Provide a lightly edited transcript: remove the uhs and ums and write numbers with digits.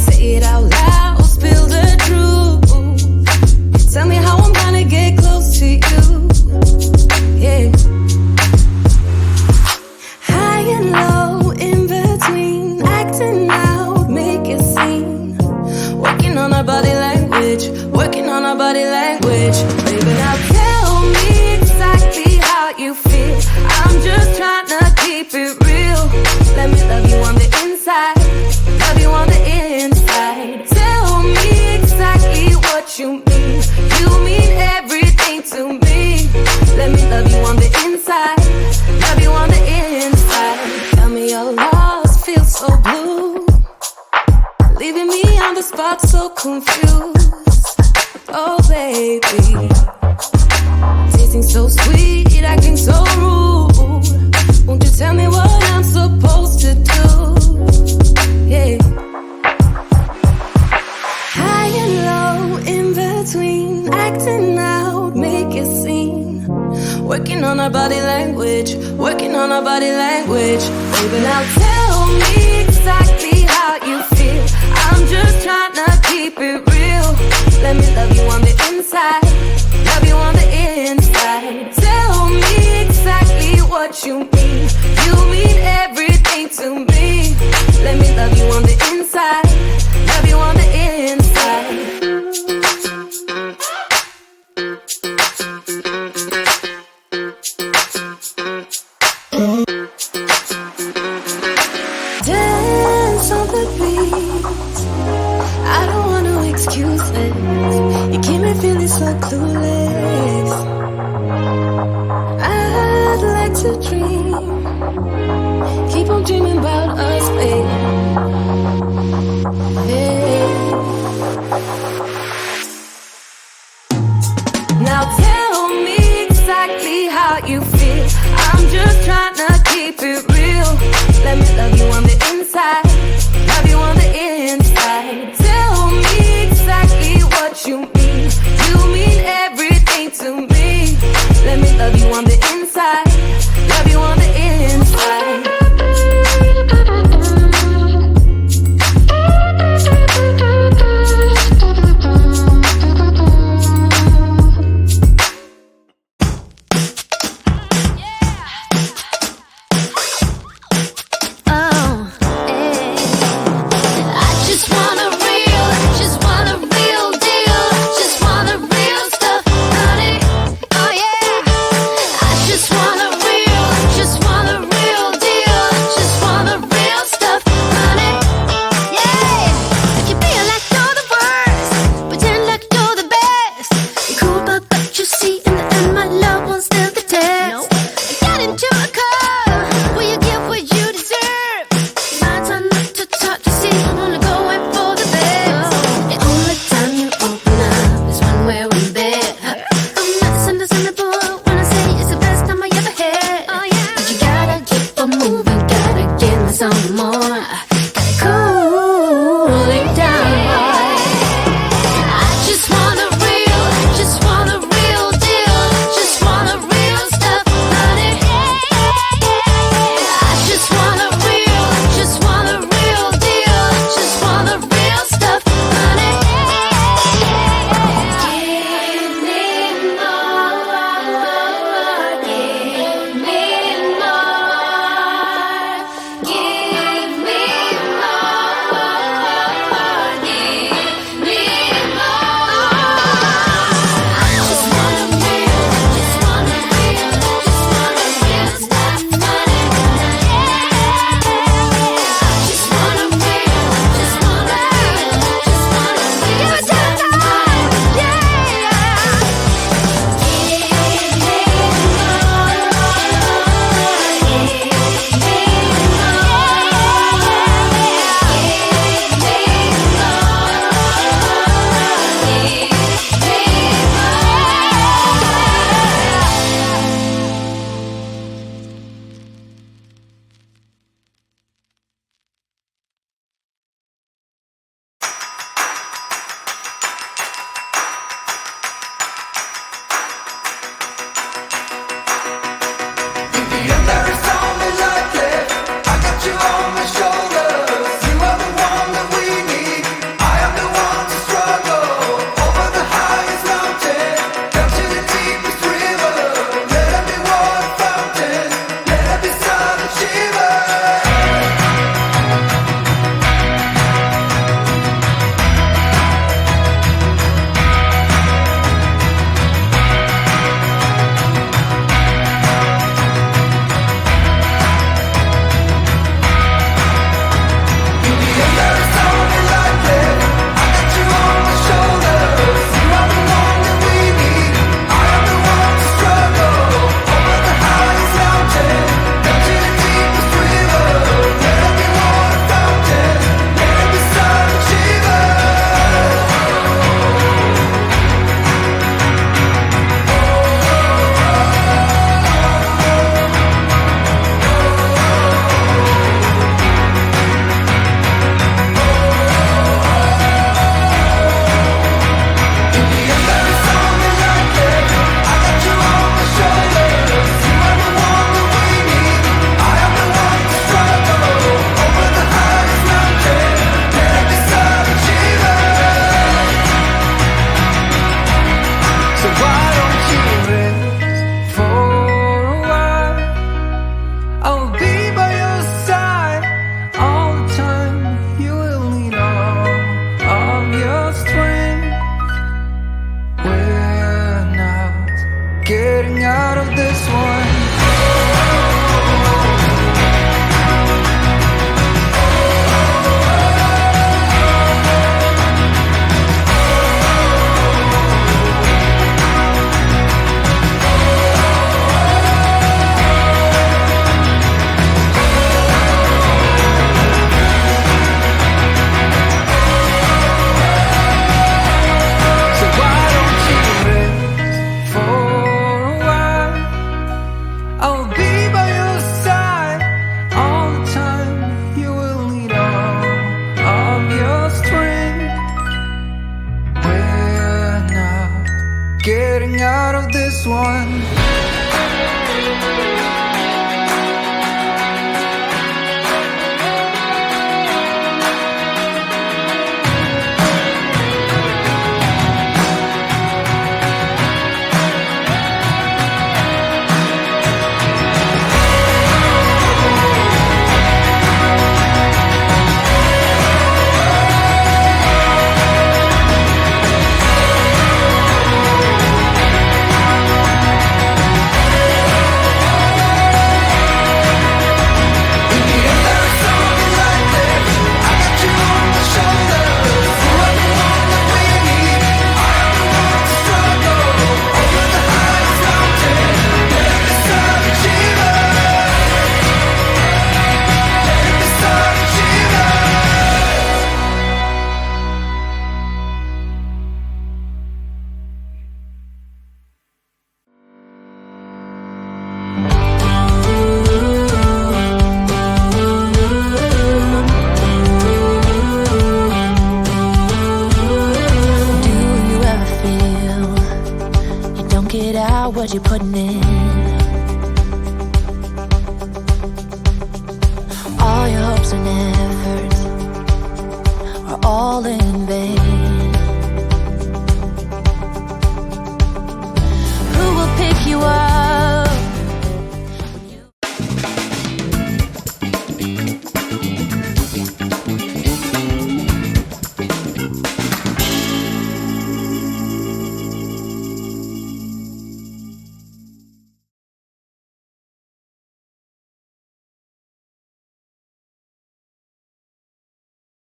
Say it out loud, spill the truth. Tell me how I'm gonna get close to you. Yeah. High and low, in between, acting out, make a scene. Working on our body language, working on our body language. Baby, now tell me exactly how you feel. I'm just trying to keep it real. Let me love you on the inside, love you on the inside. Tell me exactly what you mean. You mean everything to me. Let me love you on the inside, love you on the inside. Tell me you're lost, feel so blue, leaving me on the spot so confused. Oh baby, tasting so sweet, acting so rude. Won't you tell me what I'm supposed to do? Yeah. High and low, in between, acting out, make a scene. Working on our body language, working on our body language. Baby, now tell me exactly how you feel. I'm just trying to keep it real. Let me love you on the inside, love you on the inside. Tell me exactly what you mean. You mean everything to me. Let me love you on the inside, love you on the inside. Dance on the beat, I don't want no excuses. You keep me feeling so clueless. I'd like to dream, keep on dreaming about us, babe. Yeah. Now tell me exactly how you feel. I'm just trying to keep it real. Let me love you on the inside, love you on the inside. Tell me exactly what you mean. You mean everything to me. Let me love you on the inside, love you on the inside. first one. What you putting in?